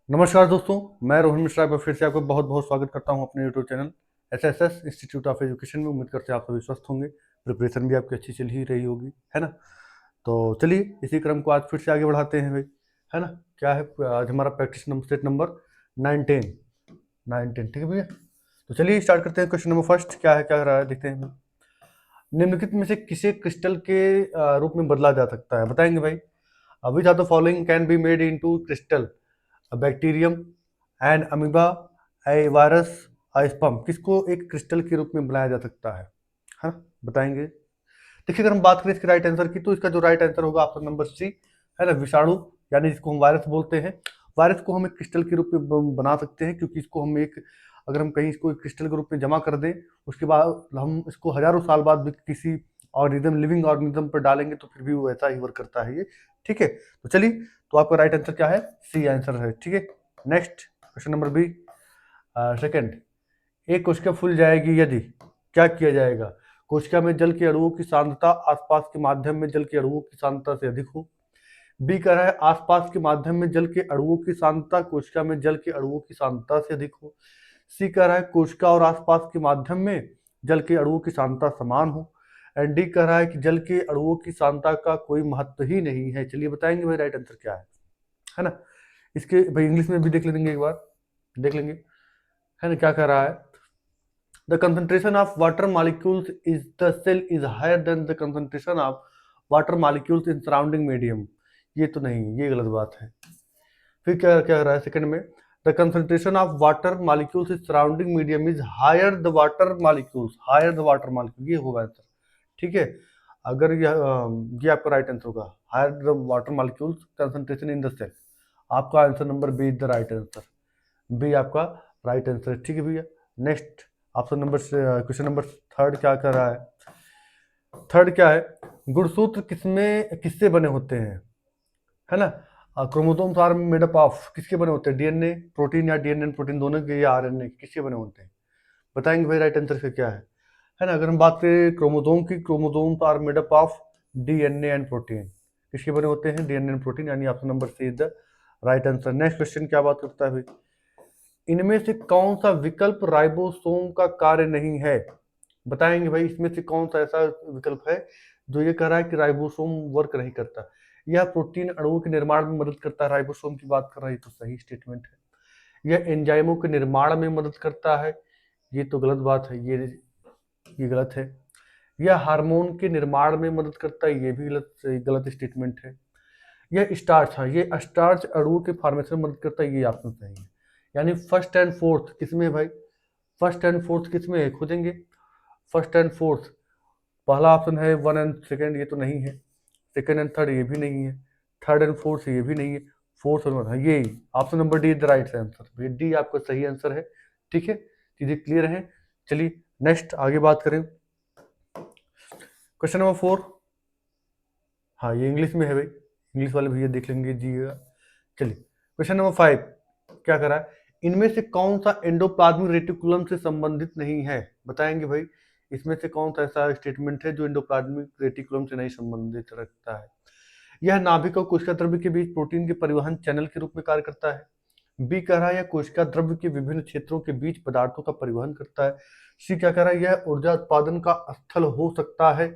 नमस्कार दोस्तों, मैं रोहन मिश्रा एक बार फिर से आपको बहुत बहुत स्वागत करता हूं अपने YouTube channel SSS institute of education में। उम्मीद करते हैं आप सभी स्वस्थ होंगे, प्रिपरेशन भी आपकी अच्छी चल ही रही होगी, है ना। तो चलिए इसी क्रम को आज फिर से आगे बढ़ाते हैं भाई, है ना। क्या है आज हमारा प्रैक्टिस नंबर सेट नंबर 9 10 ठीक है भैया। तो चलिए स्टार्ट करते हैं। क्वेश्चन नंबर फर्स्ट क्या है, क्या रहा है देखते हैं। निम्नलिखित में से किसे क्रिस्टल के रूप में बदला जा सकता है, बताएंगे भाई। Which are the following can be made into crystal? Bacterium, an amoeba, a virus, sperm. किसको एक क्रिस्टल के रूप में बनाया जा सकता है ना, बताएंगे। देखिए अगर हम बात करें इसके राइट आंसर की, तो इसका जो राइट आंसर होगा ऑप्शन नंबर सी, है ना, विषाणु, यानी जिसको हम वायरस बोलते हैं। वायरस को हम एक क्रिस्टल के रूप में बना सकते हैं, क्योंकि इसको हम एक, अगर हम कहीं इसको एक क्रिस्टल के रूप में जमा कर दें, उसके बाद हम इसको हजारों साल बाद भी किसी ऑर्गेनिज्म, लिविंग ऑर्गेनिज्म पर डालेंगे तो फिर भी वो वैसा ही वर्क करता है ये। ठीक है, तो चलिए, तो आपका राइट आंसर क्या है? सी आंसर है। ठीक है, next question number B, second. एक कोशिका फूल जाएगी यदि क्या किया जाएगा? कोशिका में जल के अणुओं की सांद्रता आसपास के माध्यम में जल के अणुओं की सांद्रता से अधिक हो। बी कह रहा है आसपास के माध्यम में जल के अणुओं की सांद्रता कोशिका में जल के अणुओं की सांद्रता से अधिक हो। सी कह रहा है कोशिका और आसपास के माध्यम में जल के अणुओं की सांद्रता समान हो। एंड डी कह रहा है कि जल के अणुओं की सांद्रता का कोई महत्व ही नहीं है। चलिए बताएंगे भाई राइट आंसर क्या है ना। इसके भाई इंग्लिश में भी देख लेंगे, एक बार देख लेंगे, है ना। क्या कह रहा है? The concentration of water molecules is the cell is higher than the concentration of water molecules in surrounding medium। ये तो नहीं, ये गलत बात है। फिर क्या क्या रहा है सेकंड में? The concentration of water molecules in surrounding medium is higher the water molecules, higher the water molecule, ये होगा आंसर। ठीक है, अगर ये आपका राइट आंसर होगा, higher the water molecules concentration in the cell. आपका answer number B is the right answer. B आपका राइट आंसर। ठीक है भैया, next option number question number third क्या कर रहा है? थर्ड क्या है? गुणसूत्र किसमें किससे बने होते हैं, है ना। Chromosomes are made up of, किसके बने होते हैं? डीएनए प्रोटीन या डीएनए प्रोटीन दोनों के, या आरएनए किसके बने होते हैं? बताएंगे भाई राइट आंसर क्या है ना। अगर हम बात करें क्रोमोसोम की, chromosomes are made up of DNA and protein. किसके बने होते हैं? डीएनए एंड प्रोटीन, यानी option number C is the right answer. Next question क्या बात करता है भाई? इनमें से कौन सा विकल्प राइबोसोम का कार्य नहीं है? बताएंगे भाई इसमें से कौन सा ऐसा विकल्प है जो ये कह रहा है कि राइबोसोम वर्क नहीं करता। यह प्रोटीन अणुओं के निर्माण में मदद करता है, राइबोसोम की बात कर रहा है, तो सही स्टेटमेंट है। यह एंजाइमों के निर्माण में मदद करता है, ये तो गलत बात है, ये गलत है। यह हार्मोन के निर्माण में मदद करता है, ये भी गलत गलत स्टेटमेंट है। यह स्टार्च है, ये स्टार्च अणुओं के फॉर्मेशन में मदद करता है, ये ऑप्शन सही है। यानी फर्स्ट एंड फोर्थ किसमें है भाई? फर्स्ट एंड फोर्थ किसमें है, खोजेंगे। फर्स्ट एंड फोर्थ, पहला ऑप्शन है वन एंड सेकेंड, ये तो नहीं है। सेकेंड एंड थर्ड, ये भी नहीं है। थर्ड एंड फोर्थ, ये भी नहीं है। फोर्थ और वन है, ये option number D is the right answer. D आपका सही आंसर है। ठीक है, चीजें क्लियर है। चलिए नेक्स्ट आगे बात करें। क्वेश्चन नंबर फोर, हाँ ये इंग्लिश में है भाई, इंग्लिश वाले भैया देख लेंगे जी। चलिए क्वेश्चन नंबर फाइव क्या कर रहा है? इनमें से कौन सा एंडोप्लाज्मिक रेटिकुलम से संबंधित नहीं है? बताएंगे भाई इसमें से कौन सा ऐसा स्टेटमेंट है जो एंडोप्लाज्मिक रेटिकुलम से नहीं संबंधित रखता है। यह नाभिक और कोशिका द्रव्य के बीच प्रोटीन के परिवहन चैनल के रूप में कार्य करता है। बी कह रहा है यह कोशिका द्रव्य के विभिन्न क्षेत्रों के बीच पदार्थों का परिवहन करता है। सी क्या कह रहा है? यह ऊर्जा उत्पादन का स्थल हो सकता है।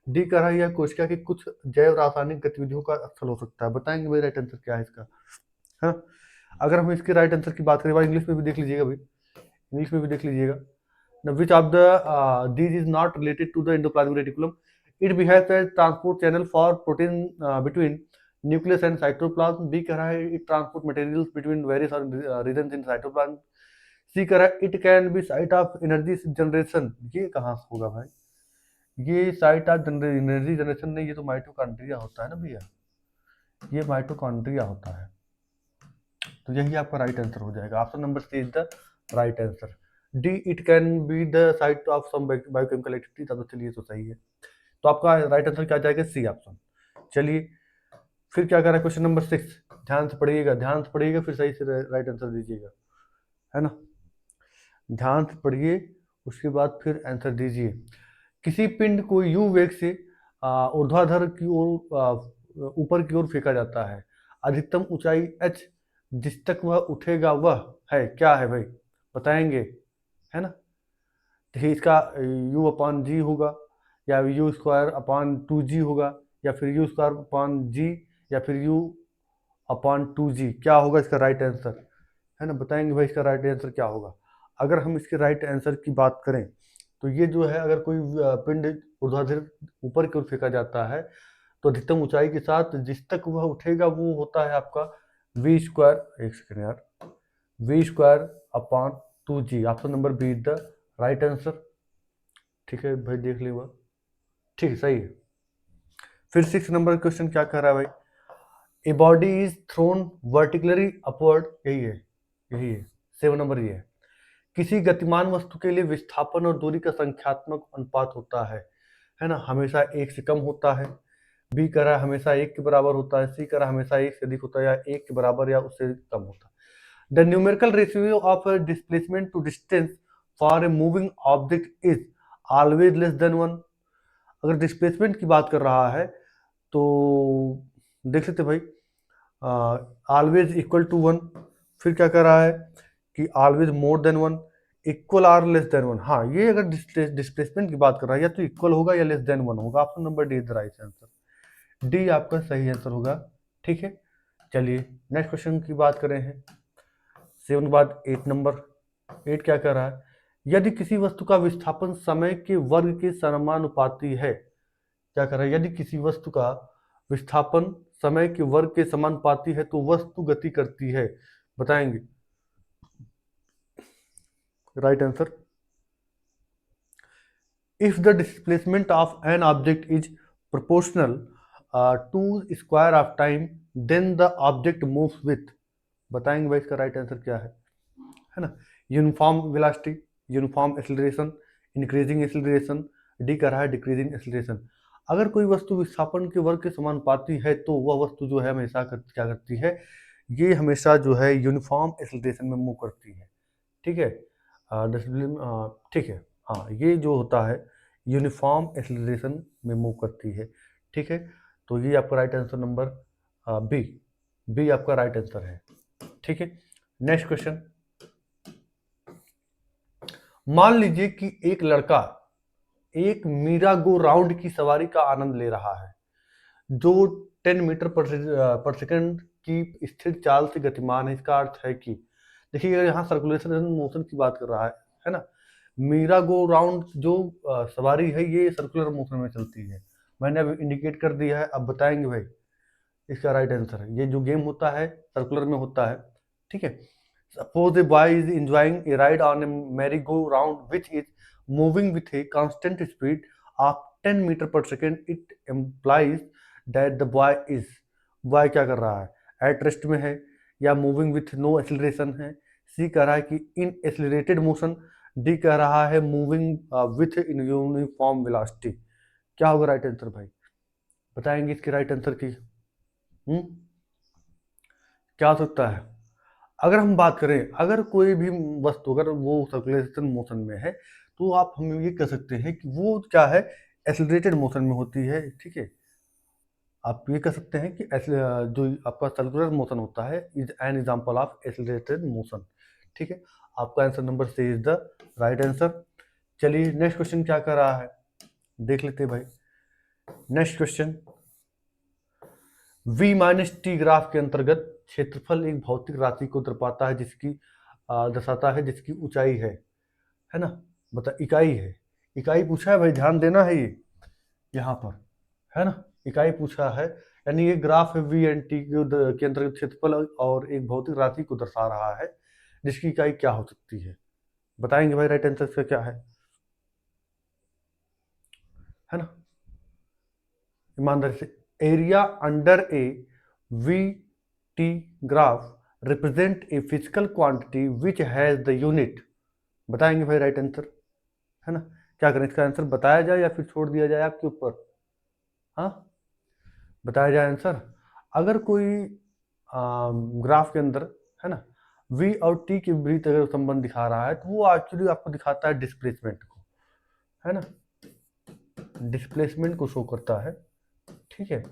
डी कह रहा है यह कोशिका की कुछ जैव रासायनिक गतिविधियों का स्थल हो सकता है। बताएंगे भाई राइट आंसर क्या है इसका, है ना। अगर हम इसके राइट आंसर की बात करें भाई, इंग्लिश में भी देख लीजिएगा भाई, इंग्लिश में भी देख लीजिएगा। Now, which of the these is not related to the endoplasmic reticulum? It behaves as transport channel for protein between nucleus and cytoplasm. B कह रहा है it transport materials between various regions in cytoplasm. C कह रहा है it can be site of energy generation। ये कहाँ से होगा भाई? ये साइट ऑफ एनर्जी जनरेशन नहीं, ये तो माइटोकॉन्ड्रिया होता है ना भैया, ये माइटोकॉन्ड्रिया होता है। तो यही आपका राइट आंसर हो जाएगा। Option number C is the right answer. D it can be the site of some biochemical activity, तब तो चलिए तो सही है। तो आपका राइट आंसर क्या जाएगा? C option. चलिए फिर क्या कर रहा है क्वेश्चन नंबर सिक्स, ध्यान से पढ़िएगा, ध्यान से पढ़िएगा, फिर सही से राइट आंसर दीजिएगा, है ना। ध्यान से पढ़िए, उसके बाद फिर आंसर दीजिए। किसी पिंड को यूं वेग से ऊर्ध्वाधर की ओर ऊपर की ओर फेंका जाता है। अधिकतम ऊंचाई h जिस तक वह उठेगा वह है, क्या है भाई, बताएंगे, है ना। देखिए इसका यू अपॉन जी होगा, या यू स्क्वायर अपॉन टू जी होगा, या फिर यू स्क्वायर अपॉन जी, या फिर यू अपॉन टू जी, क्या होगा इसका राइट आंसर, है ना, बताएंगे भाई इसका राइट आंसर क्या होगा। अगर हम इसके राइट आंसर की बात करें तो ये जो है, अगर कोई पिंड ऊर्ध्वाधर ऊपर की ओर फेंका जाता है तो अधिकतम ऊंचाई के साथ जिस तक वह उठेगा वो होता है आपका वी स्क्वायर, एक सेकेंड यार, V square upon two G. Option number B is the right answer. ठीक है भाई, देख लीजिए, ठीक है, सही है। फिर 6 नंबर क्वेश्चन क्या कह रहा है भाई, a body is thrown vertically upward, यही है 7 नंबर, ये है। किसी गतिमान वस्तु के लिए विस्थापन और दूरी का संख्यात्मक अनुपात होता है ना, हमेशा एक से कम होता है। बी कह रहा है हमेशा एक के बराबर होता है, सी कह रहा है हमेशा एक से अधिक होता है, या एक के बराबर या उससे कम होता है। The numerical ratio of displacement to distance for a moving object is always less than 1। अगर डिस्प्लेसमेंट की बात कर रहा है तो देख लेते भाई, ऑलवेज इक्वल टू 1, फिर क्या कर रहा है कि always more than 1, equal or less than 1। हाँ, ये अगर डिस्प्लेसमेंट की बात कर रहा है या तो इक्वल होगा या लेस देन 1 होगा। Option number D is the right answer, D आपका सही आंसर होगा। ठीक है, चलिए नेक्स्ट क्वेश्चन की बात करें हैं 7 के बाद 8 नंबर। 8 क्या कह रहा है, यदि किसी वस्तु का विस्थापन समय के वर्ग के समानुपाती है, क्या कर रहा है, यदि किसी वस्तु का विस्थापन समय के वर्ग के समानुपाती है तो वस्तु गति करती है, बताएंगे right answer. If the displacement of an object is proportional to square of time then the object moves with, बताएंगे भाई इसका राइट आंसर क्या है ना। Uniform velocity, uniform acceleration, increasing acceleration, D कर रहा है डिक्रीजिंग एक्सीलरेशन। अगर कोई वस्तु विस्थापन के वर्ग के समानुपाती है तो वह वस्तु जो है हमेशा क्या करती है, ये हमेशा जो है यूनिफॉर्म एक्सीलरेशन में मूव करती है। ठीक है, ठीक है, हाँ, ये जो होता है यूनिफॉर्म एक्सीलरेशन में मूव करती है। ठीक है, तो ये आपका right answer number B, B आपका राइट आंसर है। ठीक है, नेक्स्ट क्वेश्चन, मान लीजिए कि एक लड़का एक मीरा गो राउंड की सवारी का आनंद ले रहा है जो 10 मीटर पर सेकंड की स्थिर चाल से गतिमान है। इसका अर्थ है कि देखिए यहाँ सर्कुलेशन मोशन की बात कर रहा है ना। मीरा गो राउंड जो सवारी है ये सर्कुलर मोशन में चलती है, मैंने अभी इंडिकेट कर दिया है। अब बताएंगे भाई इसका राइट आंसर है, ये जो गेम होता है सर्कुलर में होता है। ठीक है, suppose a boy is enjoying a ride on a merry-go-round which is moving with a constant speed of 10 meter per second. It implies that the boy क्या कर रहा है, at rest में है, या moving with no acceleration है। C कह रहा है कि in accelerated motion। D कह रहा है moving with uniform velocity। क्या होगा राइट आंसर भाई, बताएंगे इसके राइट आंसर की। क्या हो सकता है, अगर हम बात करें, अगर कोई भी वस्तु अगर वो सर्कुलेशन मोशन में है तो आप हम ये कह सकते हैं कि वो क्या है, एक्सेलरेटेड मोशन में होती है। ठीक है, आप ये कह सकते हैं कि जो आपका सर्कुलर मोशन होता है is an example of accelerated motion. ठीक है, आपका answer number C is the right answer. चलिए नेक्स्ट क्वेश्चन क्या कर रहा है देख लेते हैं भाई। Next question, v minus T graph के अंतर्गत क्षेत्रफल एक भौतिक राशि को दर्शाता है जिसकी ऊंचाई है ना, बता इकाई है, इकाई पूछा है भाई, ध्यान देना है ये यहाँ पर, है ना, इकाई पूछा है। यानी ये ग्राफ है वी एंड टी के अंतर्गत क्षेत्रफल और एक भौतिक राशि को दर्शा रहा है जिसकी इकाई क्या हो सकती है, बताएंगे भाई राइट आंसर क्या है ना, ईमानदारी से। Area under A V T graph represent a physical quantity which has the unit, बताएंगे भाई राइट आंसर, है ना। क्या करें, इसका आंसर बताया जाए या फिर छोड़ दिया जाए आपके ऊपर, हाँ, बताया जाए आंसर। अगर कोई ग्राफ के अंदर, है ना, v और t के बीच अगर संबंध दिखा रहा है तो वो एक्चुअली आपको दिखाता है डिस्प्लेसमेंट को, है ना, डिस्प्लेसमेंट को शो करता है। ठीक है,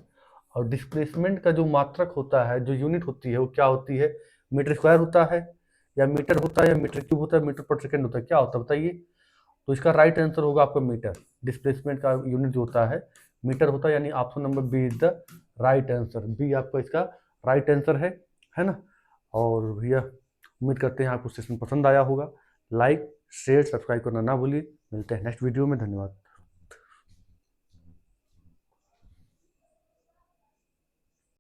और डिस्प्लेसमेंट का जो मात्रक होता है, जो यूनिट होती है वो क्या होती है, मीटर स्क्वायर होता है, या मीटर होता है, या मीटर क्यूब होता है, मीटर पर सेकंड होता है, क्या होता है बताइए? तो इसका राइट आंसर होगा आपका मीटर। डिस्प्लेसमेंट का यूनिट जो होता है मीटर होता है, यानी option number B is the right answer. B आपका इसका राइट आंसर है ना। और भैया उम्मीद करते हैं आपको सेशन पसंद आया होगा। लाइक शेयर सब्सक्राइब करना ना भूलिए। मिलते हैं नेक्स्ट वीडियो में। धन्यवाद।